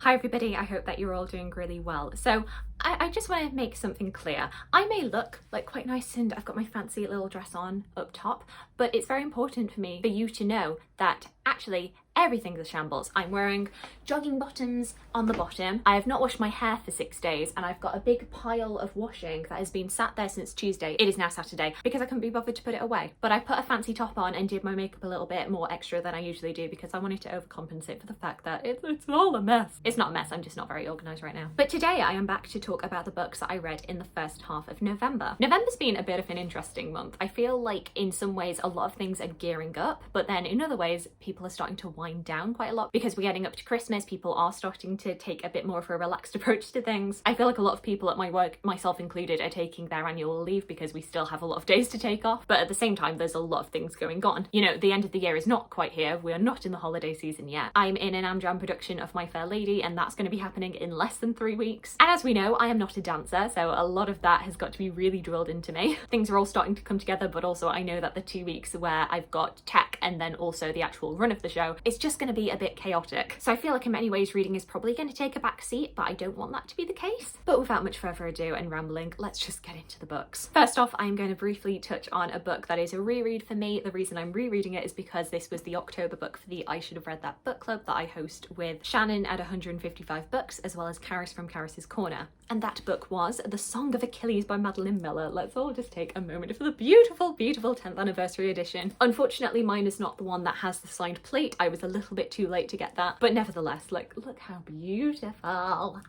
Hi everybody, I hope that you're all doing really well. So I just want to make something clear. I may look like quite nice and I've got my fancy little dress on up top, but it's very important for me for you to know that actually everything's a shambles. I'm wearing jogging bottoms on the bottom. I have not washed my hair for 6 days and I've got a big pile of washing that has been sat there since Tuesday. It is now Saturday because I couldn't be bothered to put it away. But I put a fancy top on and did my makeup a little bit more extra than I usually do because I wanted to overcompensate for the fact that it's all a mess. It's not a mess, I'm just not very organised right now. But today I am back to talk about the books that I read in the first half of November. November's been a bit of an interesting month. I feel like in some ways a lot of things are gearing up, but then in other ways people are starting to wind down quite a lot because we're getting up to Christmas. People are starting to take a bit more of a relaxed approach to things. I feel like a lot of people at my work, myself included, are taking their annual leave because we still have a lot of days to take off, but at the same time there's a lot of things going on. You know, the end of the year is not quite here. We're not in the holiday season yet. I'm in an Amjam production of My Fair Lady and that's going to be happening in less than 3 weeks. And as we know, I am not a dancer, so a lot of that has got to be really drilled into me. Things are all starting to come together, but also I know that the 2 weeks where I've got tech and then also the actual run of the show, it's just going to be a bit chaotic. So I feel like in many ways reading is probably going to take a back seat, but I don't want that to be the case. But without much further ado and rambling, let's just get into the books. First off, I'm going to briefly touch on a book that is a reread for me. The reason I'm rereading it is because this was the October book for the I Should Have Read That book club that I host with Shannon at 155 Books, as well as Clarice from Clarice's Corner. And that book was The Song of Achilles by Madeline Miller. Let's all just take a moment for the beautiful, beautiful 10th anniversary edition. Unfortunately, mine is not the one that has the signed plate. I was a little bit too late to get that, but nevertheless, like, look how beautiful.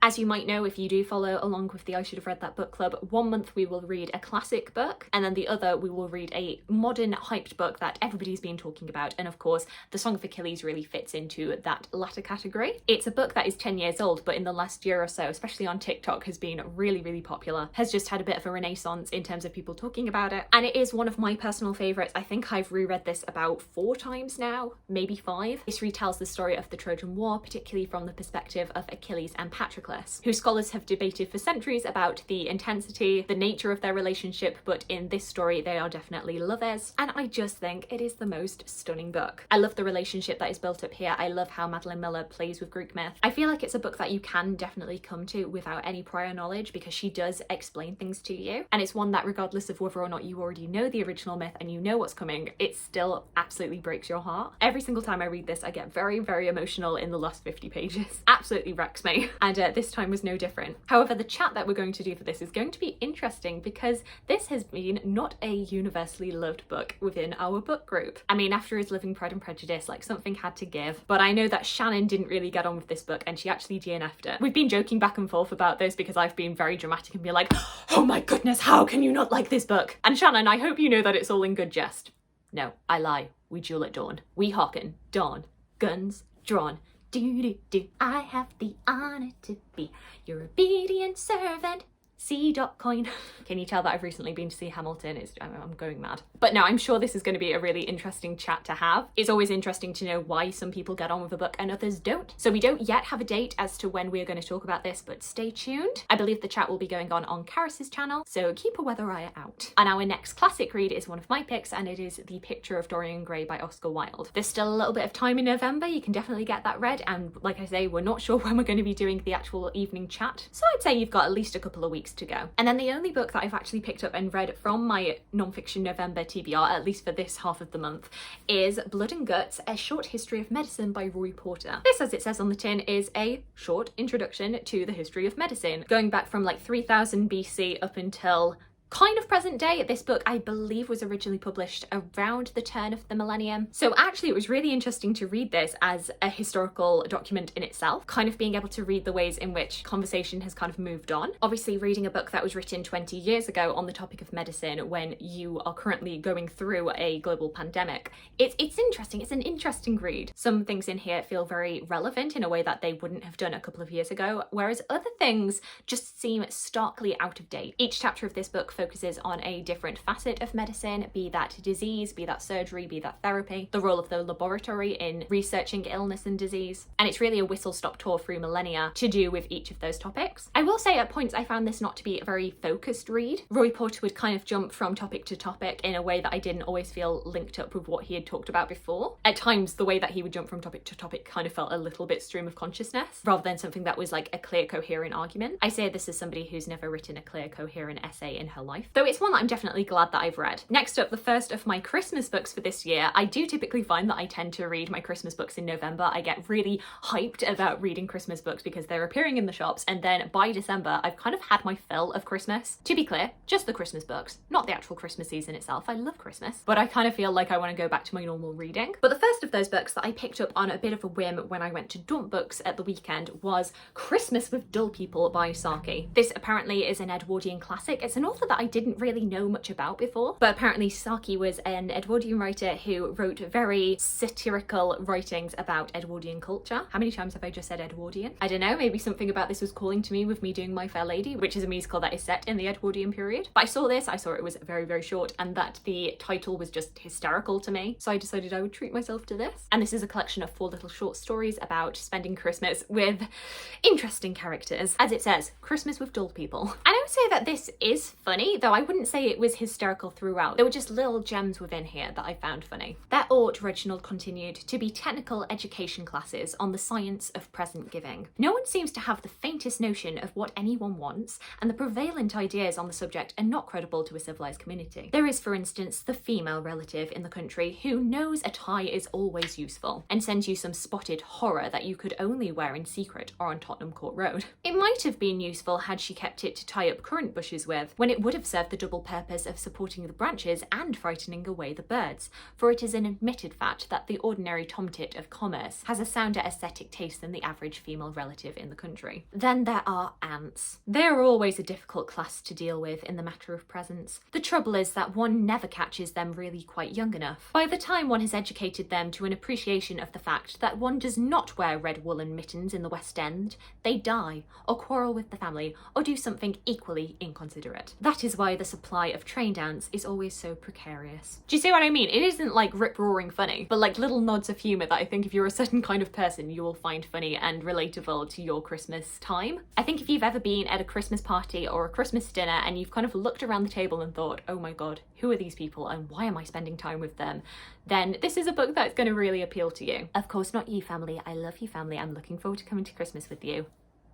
As you might know, if you do follow along with the I Should Have Read That book club, 1 month we will read a classic book, and then the other we will read a modern hyped book that everybody's been talking about. And of course, The Song of Achilles really fits into that latter category. It's a book that is 10 years old, but in the last year or so, especially on TikTok, has been really, really popular, has just had a bit of a renaissance in terms of people talking about it. And it is one of my personal favourites. I think I've reread this about 4 times now, maybe 5. This retells the story of the Trojan War, particularly from the perspective of Achilles and Patroclus, who scholars have debated for centuries about the intensity, the nature of their relationship, but in this story they are definitely lovers. And I just think it is the most stunning book. I love the relationship that is built up here. I love how Madeline Miller plays with Greek myth. I feel like it's a book that you can definitely come to without any prior knowledge because she does explain things to you, and it's one that regardless of whether or not you already know the original myth and you know what's coming, it still absolutely breaks your heart. Every single time I read this I get very, very emotional in the last 50 pages. Absolutely wrecks me, and this time was no different. However, the chat that we're going to do for this is going to be interesting because this has been not a universally loved book within our book group. I mean, after his Living Pride and Prejudice, like, something had to give, but I know that Shannon didn't really get on with this book and she actually DNF'd it. We've been joking back and forth about this because I've been very dramatic and be like, oh my goodness, how can you not like this book? And Shannon, I hope you know that it's all in good jest. No, I lie. We duel at dawn. We hearken. Dawn. Guns drawn. Do do do. I have the honor to be your obedient servant. C.Coyne. Can you tell that I've recently been to see Hamilton? I'm going mad. But no, I'm sure this is going to be a really interesting chat to have. It's always interesting to know why some people get on with a book and others don't. So we don't yet have a date as to when we're going to talk about this, but stay tuned. I believe the chat will be going on Clarice's channel, so keep a weather eye out. And our next classic read is one of my picks, and it is The Picture of Dorian Gray by Oscar Wilde. There's still a little bit of time in November. You can definitely get that read, and like I say, we're not sure when we're going to be doing the actual evening chat, so I'd say you've got at least a couple of weeks to go. And then the only book that I've actually picked up and read from my non-fiction November TBR, at least for this half of the month, is Blood and Guts, A Short History of Medicine by Roy Porter. This, as it says on the tin, is a short introduction to the history of medicine, going back from like 3000 BC up until kind of present day. This book, I believe, was originally published around the turn of the millennium. So actually it was really interesting to read this as a historical document in itself, kind of being able to read the ways in which conversation has kind of moved on. Obviously reading a book that was written 20 years ago on the topic of medicine when you are currently going through a global pandemic, it's interesting. It's an interesting read. Some things in here feel very relevant in a way that they wouldn't have done a couple of years ago, whereas other things just seem starkly out of date. Each chapter of this book focuses on a different facet of medicine, be that disease, be that surgery, be that therapy, the role of the laboratory in researching illness and disease. And it's really a whistle-stop tour through millennia to do with each of those topics. I will say at points I found this not to be a very focused read. Roy Porter would kind of jump from topic to topic in a way that I didn't always feel linked up with what he had talked about before. At times, the way that he would jump from topic to topic kind of felt a little bit stream of consciousness, rather than something that was like a clear, coherent argument. I say this as somebody who's never written a clear, coherent essay in her life, though it's one that I'm definitely glad that I've read. Next up, the first of my Christmas books for this year. I do typically find that I tend to read my Christmas books in November. I get really hyped about reading Christmas books because they're appearing in the shops, and then by December, I've kind of had my fill of Christmas. To be clear, just the Christmas books, not the actual Christmas season itself. I love Christmas, but I kind of feel like I want to go back to my normal reading. But the first of those books that I picked up on a bit of a whim when I went to Dump Books at the weekend was Christmas with Dull People by Saki. This apparently is an Edwardian classic. It's an author that I didn't really know much about before, but apparently Saki was an Edwardian writer who wrote very satirical writings about Edwardian culture. How many times have I just said Edwardian? I don't know, maybe something about this was calling to me with me doing My Fair Lady, which is a musical that is set in the Edwardian period. But I saw it was very, very short, and that the title was just hysterical to me, so I decided I would treat myself to this. And this is a collection of 4 little short stories about spending Christmas with interesting characters. As it says, Christmas with dull people. And I would say that this is funny, though I wouldn't say it was hysterical throughout. There were just little gems within here that I found funny. There ought, Reginald continued, to be technical education classes on the science of present giving. No one seems to have the faintest notion of what anyone wants, and the prevalent ideas on the subject are not credible to a civilized community. There is, for instance, the female relative in the country who knows a tie is always useful and sends you some spotted horror that you could only wear in secret or on Tottenham Court Road. It might have been useful had she kept it to tie up currant bushes with, when it would have served the double purpose of supporting the branches and frightening away the birds, for it is an admitted fact that the ordinary tomtit of commerce has a sounder aesthetic taste than the average female relative in the country. Then there are ants. They are always a difficult class to deal with in the matter of presents. The trouble is that one never catches them really quite young enough. By the time one has educated them to an appreciation of the fact that one does not wear red woolen mittens in the West End, they die, or quarrel with the family, or do something equally inconsiderate. That is why the supply of trained ants is always so precarious. Do you see what I mean? It isn't like rip-roaring funny, but like little nods of humour that I think if you're a certain kind of person, you will find funny and relatable to your Christmas time. I think if you've ever been at a Christmas party or a Christmas dinner and you've kind of looked around the table and thought, oh my god, who are these people and why am I spending time with them? Then this is a book that's going to really appeal to you. Of course, not you, family. I love you, family. I'm looking forward to coming to Christmas with you.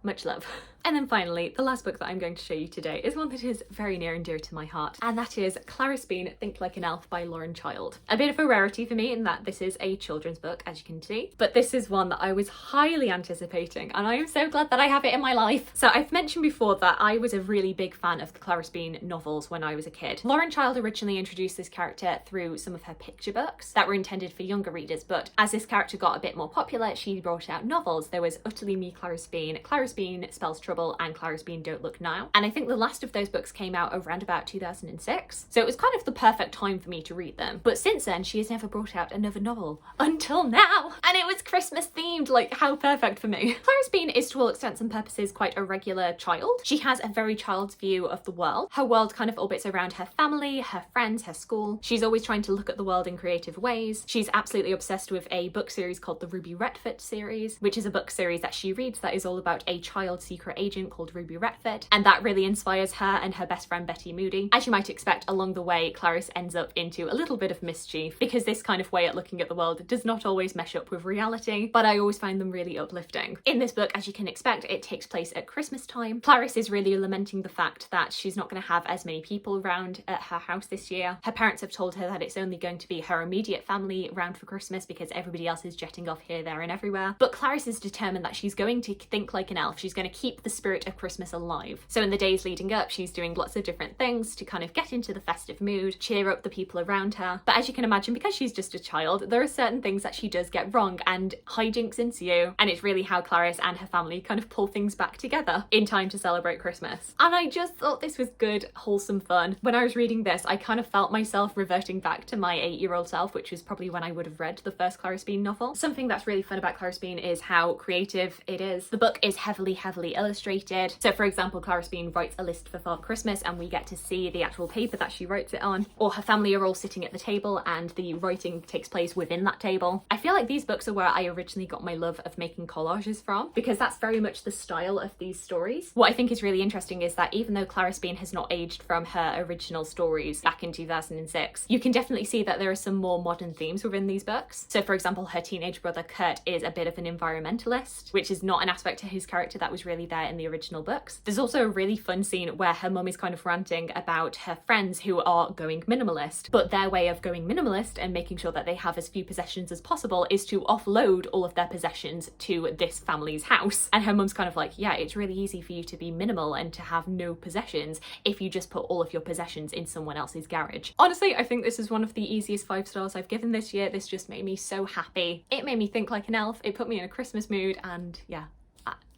Much love. And then finally, the last book that I'm going to show you today is one that is very near and dear to my heart, and that is Clarice Bean, Think Like an Elf by Lauren Child. A bit of a rarity for me in that this is a children's book, as you can see, but this is one that I was highly anticipating, and I am so glad that I have it in my life. So I've mentioned before that I was a really big fan of the Clarice Bean novels when I was a kid. Lauren Child originally introduced this character through some of her picture books that were intended for younger readers, but as this character got a bit more popular, she brought out novels. There was Utterly Me Clarice Bean Spells Trouble, and Clarice Bean Don't Look Now. And I think the last of those books came out around about 2006. So it was kind of the perfect time for me to read them. But since then, she has never brought out another novel until now. And it was Christmas themed, like how perfect for me. Clarice Bean is to all extents and purposes quite a regular child. She has a very child's view of the world. Her world kind of orbits around her family, her friends, her school. She's always trying to look at the world in creative ways. She's absolutely obsessed with a book series called the Ruby Retford series, which is a book series that she reads that is all about a child secret agent called Ruby Retford, and that really inspires her and her best friend Betty Moody. As you might expect, along the way, Clarice ends up into a little bit of mischief because this kind of way at looking at the world does not always mesh up with reality, but I always find them really uplifting. In this book, as you can expect, it takes place at Christmas time. Clarice is really lamenting the fact that she's not going to have as many people around at her house this year. Her parents have told her that it's only going to be her immediate family around for Christmas because everybody else is jetting off here, there and everywhere. But Clarice is determined that she's going to think like an elf. She's going to keep the spirit of Christmas alive. So in the days leading up, she's doing lots of different things to kind of get into the festive mood, cheer up the people around her. But as you can imagine, because she's just a child, there are certain things that she does get wrong and hijinks ensue. And it's really how Clarice and her family kind of pull things back together in time to celebrate Christmas. And I just thought this was good, wholesome fun. When I was reading this, I kind of felt myself reverting back to my 8-year-old self, which was probably when I would have read the first Clarice Bean novel. Something that's really fun about Clarice Bean is how creative it is. The book is heavily heavily illustrated. So for example, Clarice writes a list for Father Christmas and we get to see the actual paper that she writes it on, or her family are all sitting at the table and the writing takes place within that table. I feel like these books are where I originally got my love of making collages from, because that's very much the style of these stories. What I think is really interesting is that even though Clarice has not aged from her original stories back in 2006, you can definitely see that there are some more modern themes within these books. So for example, her teenage brother Kurt is a bit of an environmentalist, which is not an aspect to his character that was really there in the original books. There's also a really fun scene where her mum is kind of ranting about her friends who are going minimalist, but their way of going minimalist and making sure that they have as few possessions as possible is to offload all of their possessions to this family's house. And her mum's kind of like, yeah, it's really easy for you to be minimal and to have no possessions if you just put all of your possessions in someone else's garage. Honestly, I think this is one of the easiest 5 stars I've given this year. This just made me so happy. It made me think like an elf, it put me in a Christmas mood, and yeah.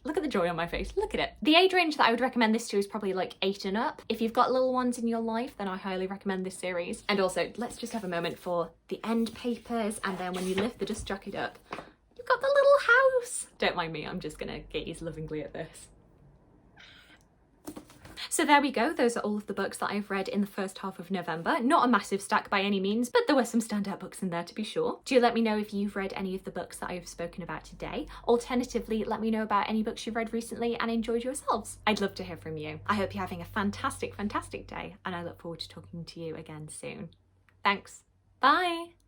Look at the joy on my face, look at it. The age range that I would recommend this to is probably like 8 and up. If you've got little ones in your life, then I highly recommend this series. And also, let's just have a moment for the end papers, and then when you lift the dust jacket up, you've got the little house. Don't mind me, I'm just gonna gaze lovingly at this. So there we go, those are all of the books that I've read in the first half of November. Not a massive stack by any means, but there were some standout books in there to be sure. Do let me know if you've read any of the books that I've spoken about today. Alternatively, let me know about any books you've read recently and enjoyed yourselves. I'd love to hear from you. I hope you're having a fantastic day, and I look forward to talking to you again soon. Thanks. Bye.